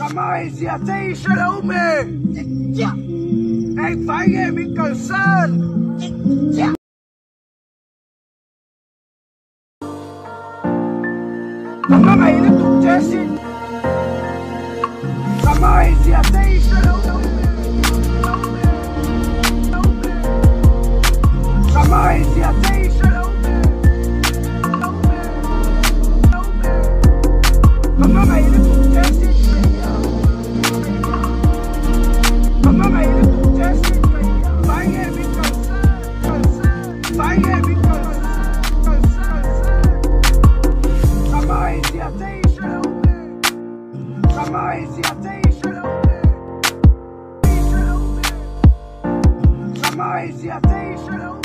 Kamay siya tay Shalome. Anh phải nghe mình cần sơn. Kamay na tong Jessie. Kamay siya tay Shalome. Kamay siya tay Shalome. Kamay na tong Jessie. Kamay na tong Jessie. Phải nghe mình cần sơn. Phải nghe mình cần sơn. Kamay siya tay Shalome. Kamay siya tay Shalome. Kamay siya tay Shalome.